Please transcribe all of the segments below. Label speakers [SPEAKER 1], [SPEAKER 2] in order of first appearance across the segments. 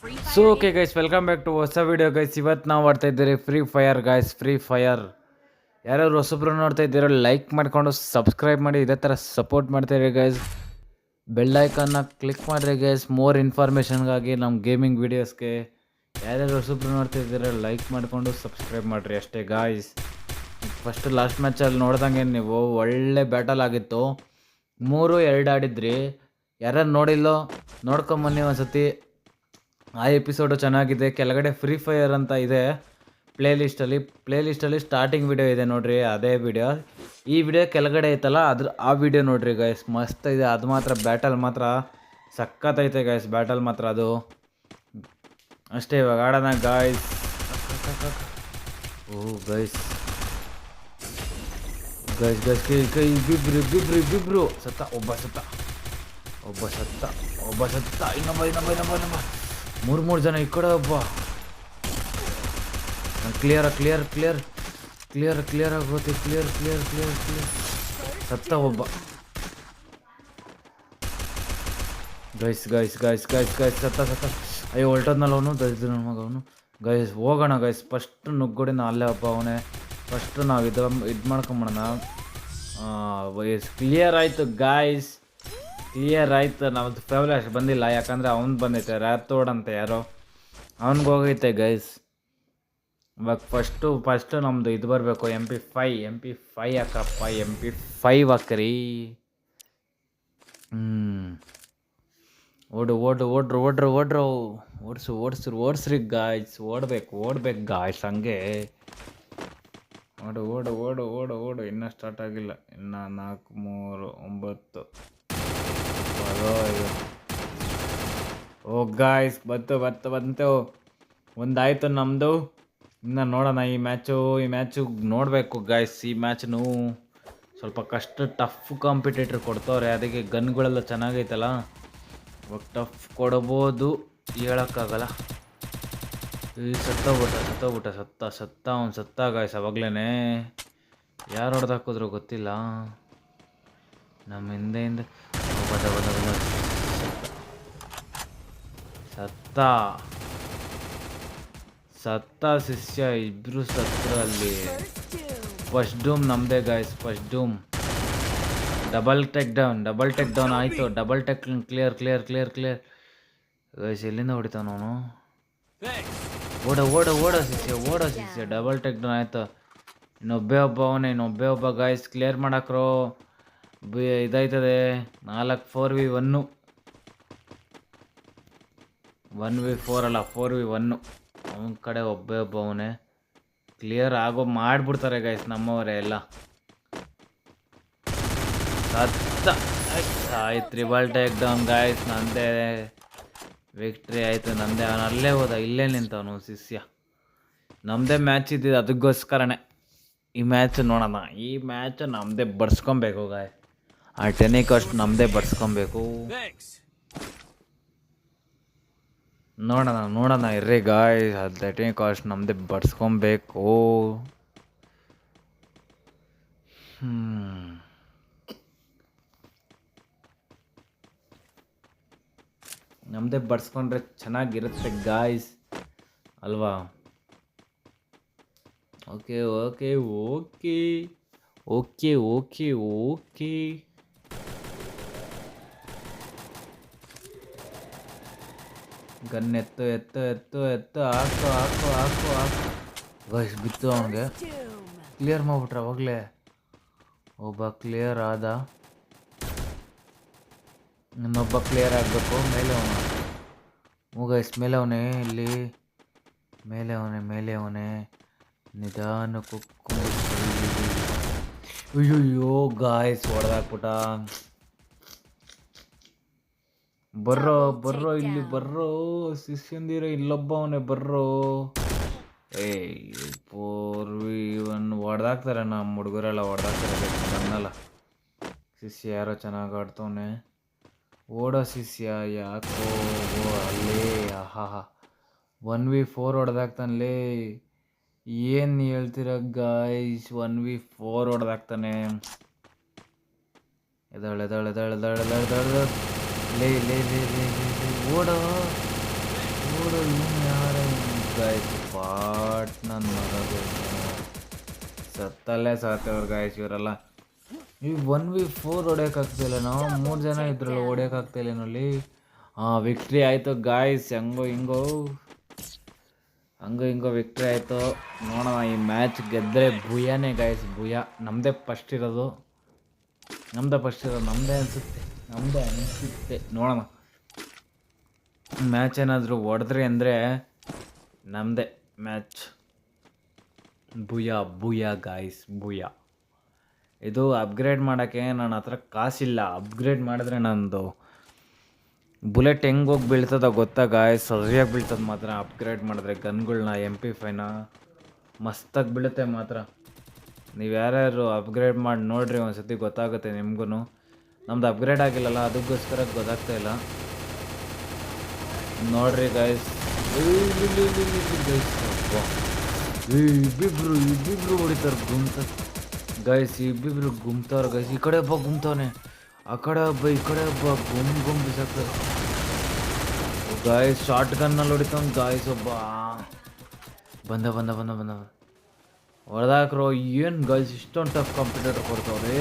[SPEAKER 1] So okay guys, welcome back to ಹೊಸ video guys. ಇವತ್ತು ನಾವು ಆಡ್ತಾ ಇದ್ದೀರಿ Free Fire guys. Free Fire ಯಾರ್ಯಾರು ಹೊಸಬ್ರು ನೋಡ್ತಾ ಇದ್ದೀರೋ ಲೈಕ್ ಮಾಡಿಕೊಂಡು ಸಬ್ಸ್ಕ್ರೈಬ್ ಮಾಡಿ, ಇದೇ ಥರ ಸಪೋರ್ಟ್ ಮಾಡ್ತಾಯಿರಿ ಗೈಸ್. ಬೆಲ್ ಐಕನ್ನ ಕ್ಲಿಕ್ ಮಾಡಿರಿ ಗೈಸ್, ಮೋರ್ ಇನ್ಫಾರ್ಮೇಷನ್ಗಾಗಿ ನಮ್ಮ ಗೇಮಿಂಗ್ ವೀಡಿಯೋಸ್ಗೆ. ಯಾರ್ಯಾರು ಹೊಸಬ್ರು ನೋಡ್ತಾ ಇದ್ದೀರೋ ಲೈಕ್ ಮಾಡಿಕೊಂಡು ಸಬ್ಸ್ಕ್ರೈಬ್ ಮಾಡಿರಿ ಅಷ್ಟೇ ಗಾಯ್ಸ್. ಫಸ್ಟ್ ಲಾಸ್ಟ್ ಮ್ಯಾಚಲ್ಲಿ ನೋಡ್ದಂಗೆ ನೀವು ಒಳ್ಳೆ ಬ್ಯಾಟಲ್ ಆಗಿತ್ತು. 3-2 ಆಡಿದ್ರಿ. ಯಾರ್ಯಾರು ನೋಡಿಲ್ಲೋ ನೋಡ್ಕೊಂಬನ್ನಿ ಒಂದ್ಸತಿ. ಆ ಎಪಿಸೋಡು ಚೆನ್ನಾಗಿದೆ. ಕೆಳಗಡೆ ಫ್ರೀ ಫೈರ್ ಅಂತ ಇದೆ ಪ್ಲೇಲಿಸ್ಟಲ್ಲಿ ಸ್ಟಾರ್ಟಿಂಗ್ ವಿಡಿಯೋ ಇದೆ ನೋಡಿರಿ, ಅದೇ ವಿಡಿಯೋ. ಈ ವಿಡಿಯೋ ಕೆಳಗಡೆ ಐತಲ್ಲ ಆ ವಿಡಿಯೋ ನೋಡಿರಿ ಗೈಸ್, ಮಸ್ತ್ ಇದೆ. ಅದು ಮಾತ್ರ ಬ್ಯಾಟಲ್ ಮಾತ್ರ ಸಖತ್ತೈತೆ ಗೈಸ್, ಬ್ಯಾಟಲ್ ಮಾತ್ರ ಅದು ಅಷ್ಟೇ. ಇವಾಗ ಆಡೋಣ ಗಾಯ್ಸ್. ಓ ಗೈಸ್ ಗೈಸ್ ಗೈಸ್ ಕೈ ಬಿಬ್ರು ಸತ್ತ. ಒಬ್ಬ ಸತ್ತ. ಇನ್ನೊಬ್ಬ 3 ಜನ ಈ ಕಡೆ. ಒಬ್ಬ ಕ್ಲಿಯರ್ ಆಗೋತಿ. ಕ್ಲಿಯರ್ ಸತ್ತ ಒಬ್ಬ. ಗೈಸ್ ಸತ್ತ. ಅಯ್ಯೋ ಹೊಲ್ಟದ್ನಲ್ಲ ಅವನು, ದರಿದ್ರ ಮಗ ಅವನು. ಗೈಸ್ ಹೋಗೋಣ ಗೈಸ್, ಫಸ್ಟ್ ನುಗ್ಗೋಡಿನ ಅಲ್ಲೇ ಒಬ್ಬ ಅವನೇ. ಫಸ್ಟ್ ನಾವು ಇದು ಮಾಡ್ಕೊಂಬಿಡೋಣ. ಕ್ಲಿಯರ್ ಆಯಿತು ಗಾಯ್ಸ್, ಕ್ಲಿಯರ್ ಆಯ್ತು. ನಮ್ಮದು ಫೇವ್ರೇಟ್ ಬಂದಿಲ್ಲ, ಯಾಕಂದರೆ ಅವ್ನು ಬಂದೈತೆ ರ್ಯಾತೋಡ್ ಅಂತ ಯಾರೋ, ಅವ್ನಿಗೆ ಹೋಗೈತೆ ಗೈಸ್. ಇವಾಗ ಫಸ್ಟು ನಮ್ಮದು ಇದು ಬರಬೇಕು, MP5 ಹಾಕಪ್ಪ. MP5 ಹಾಕ್ರಿ. ಓಡ್ಸ್ರಿ ಗಾಯ್ಸ್. ಓಡ್ಬೇಕು ಗಾಯ್ಸ್, ಹಂಗೆ ಓಡು. ಇನ್ನೂ ಸ್ಟಾರ್ಟ್ ಆಗಿಲ್ಲ. ಇನ್ನು 4, 3, 9. ಓ ಗಾಯ್ಸ್ ಬಂತು. ಒಂದಾಯಿತು ನಮ್ಮದು. ಇನ್ನು ನೋಡೋಣ ಈ ಮ್ಯಾಚು ನೋಡಬೇಕು ಗಾಯ್ಸ್. ಈ ಮ್ಯಾಚ್ನು ಸ್ವಲ್ಪ ಟಫ್ ಕಾಂಪಿಟೇಟರ್ ಕೊಡ್ತವ್ರೆ, ಅದಕ್ಕೆ ಗನ್ಗಳೆಲ್ಲ ಚೆನ್ನಾಗೈತಲ್ಲ, ಇವಾಗ ಟಫ್ ಕೊಡ್ಬೋದು, ಹೇಳೋಕ್ಕಾಗಲ್ಲ. ಈ ಸತ್ತ ಗಾಯ್ಸ್ ಅವಾಗ್ಲೇ. ಯಾರು ಹೊಡೆದಾಕಿದ್ರು ಗೊತ್ತಿಲ್ಲ. ನಮ್ಮ ಹಿಂದೆಯಿಂದ ಸತ್ತ ಶಿಷ್ಯ. ಇಬ್ರು ಸತ್ರು ಅಲ್ಲಿ. ಫಸ್ಟ್ ಡೂಮ್ ನಮ್ಮದೇ ಗಾಯ್ಸ್. ಫಸ್ಟ್ ಡೂಮ್ ಡಬಲ್ ಟೆಕ್ ಡೌನ್ ಆಯಿತು. Double tech clear guys. ಎಲ್ಲಿಂದ ಹೊಡಿತಾವ ಅವನು? ಓಡ ಶಿಷ್ಯ. ಡಬಲ್ ಟೆಕ್ ಡೌನ್ ಆಯಿತು. ಇನ್ನೊಬ್ಬೇ ಒಬ್ಬ ಗಾಯ್ಸ್. ಕ್ಲಿಯರ್ ಮಾಡಾಕ್ರೋ, ಇದಾಯ್ತದೆ. 4-4v1. 1v4 ಅಲ್ಲ, 4v1. ಅವನ ಕಡೆ ಒಬ್ಬ ಅವನೇ. ಕ್ಲಿಯರ್ ಮಾಡಿಬಿಡ್ತಾರೆ ಗೈಸ್ ನಮ್ಮವರೇ ಎಲ್ಲ. Triple take down guys. ನಂದೇ ವಿಕ್ಟ್ರಿ ಆಯಿತು, ನಂದೇ. ಅವನು ಅಲ್ಲೇ ಹೋದ, ಇಲ್ಲೇ ನಿಂತವನು ಶಿಷ್ಯ. ನಮ್ಮದೇ ಮ್ಯಾಚ್ ಇದ್ದಿದ್ದು, ಅದಕ್ಕೋಸ್ಕರನೇ ಈ ಮ್ಯಾಚ್ ನೋಡೋಣ. ಈ ಮ್ಯಾಚ್ ನಮ್ಮದೇ ಬಡ್ಸ್ಕೊಬೇಕು ಗಾಯ್. ಆ ಟೆನಿಕಾಸ್ಟ್ ನಮ್ಮದೇ ಬಡ್ಸ್ಕೊಬೇಕು. ನೋಡೋಣ ಇರ್ರಿ ಗಾಯ್. ಅದು ಟೆನಿಕಾಸ್ಟ್ ನಮ್ಮದೇ ಬಡ್ಸ್ಕೊಬೇಕು. ನಮ್ಮದೇ ಬಡ್ಸ್ಕೊಂಡ್ರೆ ಚೆನ್ನಾಗಿರುತ್ತೆ ಗಾಯ್ಸ್ ಅಲ್ವಾ? ಓಕೆ. ಗನ್ ಎತ್ತು. ಹಾಕು. ಗೈಸ್ ಬಿತ್ತು ಅವನಿಗೆ. ಕ್ಲಿಯರ್ ಮಾಡ್ಬಿಟ್ರೆ ಅವಾಗಲೇ. ಒಬ್ಬ ಕ್ಲಿಯರ್ ಆದ, ಇನ್ನೊಬ್ಬ ಕ್ಲಿಯರ್ ಆಗಬೇಕು. ಮೇಲೆ ಅವನು ಗೈಸ್, ಮೇಲೆ ಅವನೇ. ಇಲ್ಲಿ ಮೇಲೆ ಅವನೇ. ನಿಧಾನ ಕುಕ್ಕು. ಅಯ್ಯೋ ಗಾಯ್ಸ್ ಹೊಡೆದಾಕ್ಬಿಟ್ಟ. ಬರ್ರೋ ಇಲ್ಲಿ ಬರ್ರೋ ಶಿಷ್ಯಂದಿರ. ಇಲ್ಲೊಬ್ಬ ಅವನೇ, ಬರ್ರೋ. 4v1 ಹೊಡೆದಾಕ್ತಾರೆ ನಮ್ಮ ಹುಡುಗರೆಲ್ಲ, ಹೊಡೆದಾಕ್ತಾರೆ ನನ್ನಲ್ಲ. ಶಿಷ್ಯ ಯಾರೋ ಚೆನ್ನಾಗಿ ಆಡ್ತವನೆ. ಓಡೋ ಶಿಷ್ಯ, ಯಾಕೋ ಅಲ್ಲೇ. 1v4 ಹೊಡೆದಾಕ್ತಾನಲ್ಲೇ. ಏನು ಹೇಳ್ತೀರ ಗಾಯ್ಸ್? 1v4 ಹೊಡೆದಾಕ್ತಾನೆ. ಎದಳ ಲೇ ಓಡೋ ಯಾರ ಗಾಯ್ಸ್ ಪಾಟ್ ನನ್ನ ಮಗದು ಸತ್ತಲ್ಲೇ ಸಾತವ್ರು ಗಾಯ್ಸ್ ಇವರೆಲ್ಲ. ಈ 1v4 ಹೊಡ್ಯೋಕ್ಕಾಗ್ತಿಲ್ಲ, ನಾವು 3 ಜನ ಇದ್ರಲ್ಲ ಹೊಡ್ಯೋಕ್ಕಾಗ್ತಿಲ್ಲ ಏನಲ್ಲಿ. ವಿಕ್ಟ್ರಿ ಆಯಿತು ಗಾಯ್ಸ್, ಹಂಗೋ ಹಿಂಗೋ ವಿಕ್ಟ್ರಿ ಆಯಿತು. ನೋಡೋಣ, ಈ ಮ್ಯಾಚ್ ಗೆದ್ದರೆ ಭುಯಾನೇ ಗಾಯ್ಸ್, ಭುಯ. ನಮ್ಮದೇ ಫಸ್ಟ್ ಇರೋದು, ನಮ್ಮದೇ ಅನಿಸುತ್ತೆ. ನೋಡೋಣ, ಮ್ಯಾಚ್ ಏನಾದರೂ ಹೊಡೆದ್ರಿ ಅಂದರೆ ನಮ್ಮದೇ ಮ್ಯಾಚ್. ಭುಯ ಗಾಯ್ಸ್, ಭುಯ. ಇದು ಅಪ್ಗ್ರೇಡ್ ಮಾಡೋಕ್ಕೆ ನನ್ನ ಹತ್ರ ಕಾಸಿಲ್ಲ. ಅಪ್ಗ್ರೇಡ್ ಮಾಡಿದ್ರೆ ನಂದು ಬುಲೆಟ್ ಹೆಂಗೆ ಹೋಗಿ ಬೀಳ್ತದ ಗೊತ್ತಾ ಗಾಯ್ಸ್, ಸರಿಯಾಗಿ ಬೀಳ್ತದೆ ಮಾತ್ರ. ಅಪ್ಗ್ರೇಡ್ ಮಾಡಿದ್ರೆ ಗನ್ಗಳನ್ನ MP5ನ ಮಸ್ತಾಗಿ ಬೀಳುತ್ತೆ ಮಾತ್ರ. ನೀವು ಯಾರ್ಯಾರು ಅಪ್ಗ್ರೇಡ್ ಮಾಡಿ ನೋಡಿರಿ, ಒಂದು ಸತಿ ಗೊತ್ತಾಗುತ್ತೆ ನಿಮಗೂ. ನಮ್ದು ಅಪ್ಗ್ರೇಡ್ ಆಗಿಲ್ಲಲ್ಲ, ಅದಕ್ಕೋಸ್ಕರ ಗೊತ್ತಾಗ್ತಾಯಿಲ್ಲ. ನೋಡ್ರಿ ಗಾಯ್ಸ್, ಇಬ್ಬಿಬ್ರು ಹೊಡಿತಾರೆ ಗುಮ್ತ ಗಾಯ್ಸ್, ಇಬ್ಬಿಬ್ರು ಗುಮ್ತಾವ್ರೆ ಗಾಯ್ಸ್. ಈ ಕಡೆ ಹಬ್ಬ ಗುಮ್ತಾವನೆ, ಆ ಕಡೆ ಹಬ್ಬ ಈ ಕಡೆ ಹಬ್ಬ ಗುಮ್ ಬಿಸಾಕ್ತಾರೆ ಗಾಯ್ಸ್. ಶಾರ್ಟ್ ಗನ್ನಲ್ಲಿ ಹೊಡಿತಾವ್ ಗಾಯ್ಸ್. ಒಬ್ಬ ಬಂದ ಹೊಡೆದಾಕ್ರೋ. ಏನು ಗಾಯ್ಸ್ ಇಷ್ಟೊಂದು ಟಫ್ ಕಾಂಪಿಟೇಟರ್ ಕೊಡ್ತಾವ್ರೆ,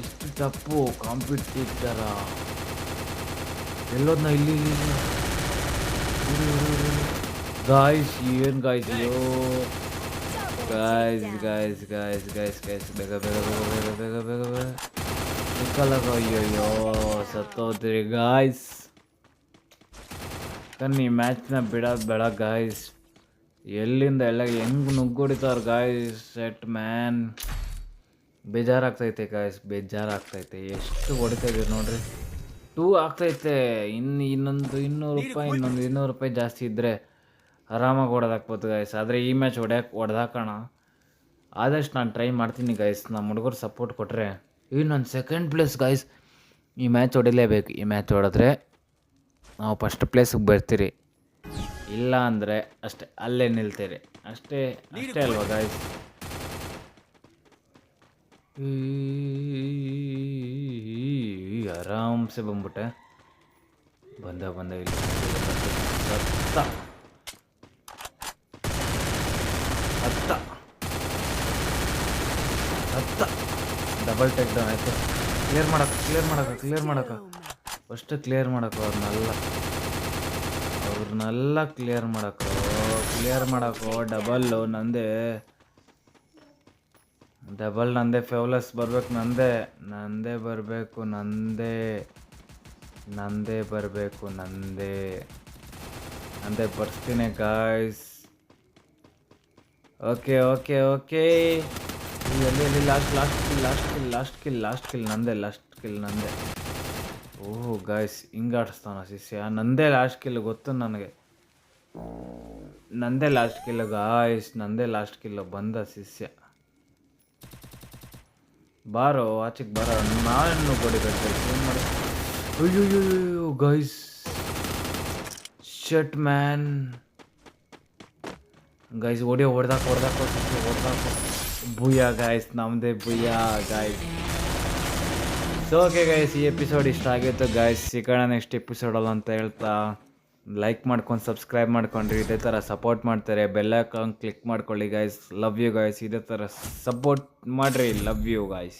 [SPEAKER 1] ಇಷ್ಟು ಟಫು ಕಾಂಪಿಟೇಟರ. ಎಲ್ಲೋದ್ನ ಇಲ್ಲಿ ಗಾಯ್ಸ್, ಏನು ಗಾಯ್ಸ್, ಅಯ್ಯೋ ಗಾಯ್ಸ್ ಬೇಗ ನಿಕ್ಕಲಾಗ. ಅಯ್ಯೋ ಸತ್ತೋದ್ರಿ ಗಾಯ್ಸ್. ಕನ್ನಿ ಮ್ಯಾಚ್ನ ಬಿಡೋದು ಬೇಡ ಗಾಯ್ಸ್. ಎಲ್ಲಿಂದ ಎಲ್ಲ ಹೆಂಗೆ ನುಗ್ಗೊಡಿತಾವ್ರು ಗಾಯ್ಸ್. ಸೆಟ್ ಮ್ಯಾನ್, ಬೇಜಾರಾಗ್ತೈತೆ ಗಾಯ್ಸ್, ಬೇಜಾರಾಗ್ತೈತೆ. ಎಷ್ಟು ಹೊಡಿತಾಯಿದ್ದೀವಿ ನೋಡ್ರಿ. 2 ಆಗ್ತೈತೆ. ಇನ್ನೊಂದು 200 ರೂಪಾಯಿ ಜಾಸ್ತಿ ಇದ್ದರೆ ಆರಾಮಾಗಿ ಹೊಡೆದಾಕ್ಬೋದು ಗಾಯ್ಸ್. ಆದರೆ ಈ ಮ್ಯಾಚ್ ಹೊಡೆದಾಕೋಣ. ಆದಷ್ಟು ನಾನು ಟ್ರೈ ಮಾಡ್ತೀನಿ ಗಾಯ್ಸ್. ನಮ್ಮ ಹುಡುಗರು ಸಪೋರ್ಟ್ ಕೊಟ್ಟರೆ ನಾನು ಸೆಕೆಂಡ್ ಪ್ಲೇಸ್ ಗಾಯ್ಸ್. ಈ ಮ್ಯಾಚ್ ಹೊಡಿಲೇಬೇಕು. ಈ ಮ್ಯಾಚ್ ಹೊಡೆದ್ರೆ ನಾವು ಫಸ್ಟ್ ಪ್ಲೇಸಿಗೆ ಬರ್ತೀರಿ, ಇಲ್ಲ ಅಂದರೆ ಅಷ್ಟೇ ಅಲ್ಲೇ ನಿಲ್ತೀರಿ. ಅಷ್ಟೇ ಅಲ್ವಾ ಗಾಯ್ಸ್. ಆರಾಮ್ಸೆ ಬಂದ್ಬಿಟ್ಟೆ. ಬಂದ ಇಲ್ಲಿ ಹತ್ತ ಡಬಲ್ ಟೇಕ್ ಡೌನ್ ಆಯಿತು. ಕ್ಲಿಯರ್ ಮಾಡೋಕೆ ಫಸ್ಟ್ ಕ್ಲಿಯರ್ ಮಾಡೋಕೆ ಅವ್ರನ್ನೆಲ್ಲ ಕ್ಲಿಯರ್ ಮಾಡೋಕೋ. ಡಬಲ್ಲು ನಂದೇ ಫೇವ್ಲೆಸ್ ಬರ್ಬೇಕು. ನಂದೇ ಬರ್ತೀನಿ ಗಾಯ್ಸ್. ಓಕೆ ಎಲ್ಲಿ ಲಾಸ್ಟ್ ಕಿಲ್ ನಂದೇ. ಓಹ್ ಗಾಯ್ಸ್, ಹಿಂಗೆ ಆಡಿಸ್ತಾನ ಶಿಷ್ಯ. ನಂದೇ ಲಾಸ್ಟ್ ಕಿಲ್ ಗೊತ್ತು ನನಗೆ. ನಂದೇ ಲಾಸ್ಟ್ ಕಿಲ್ ಬಂದ ಶಿಷ್ಯ. ಬಾರೋ ಆಚೆಗೆ ಬಾರೋ, ನಾನು ಬಡಿಬೇಕು. ಏನು ಮಾಡಿ ಅಯ್ಯೋ ಗಾಯ್ಸ್, ಶಟ್ ಮ್ಯಾನ್ ಗಾಯ್ಸ್. ಹೊಡೆದಾಕೋ ಭುಯ ಗಾಯ್ಸ್, ನಮ್ಮದೇ ಭುಯ ಗಾಯ್ಸ್. ಸೊ ಓಕೆ ಗಾಯ್ಸ್, ಈ ಎಪಿಸೋಡ್ ಇಷ್ಟ ಆಗಿತ್ತು ಗಾಯ್ಸ್. ಸಿಗೋಣ ನೆಕ್ಸ್ಟ್ ಎಪಿಸೋಡಲ್ಲ ಅಂತ ಹೇಳ್ತಾ ಲೈಕ್ ಮಾಡ್ಕೊಂಡು ಸಬ್ಸ್ಕ್ರೈಬ್ ಮಾಡ್ಕೊಂಡ್ರಿ. ಇದೇ ಥರ ಸಪೋರ್ಟ್ ಮಾಡ್ತಾರೆ. ಬೆಲ್ ಐಕಾನ್ ಕ್ಲಿಕ್ ಮಾಡ್ಕೊಳ್ಳಿ ಗಾಯ್ಸ್. Love you guys. ಇದೇ ಥರ ಸಪೋರ್ಟ್ ಮಾಡಿರಿ. Love you guys.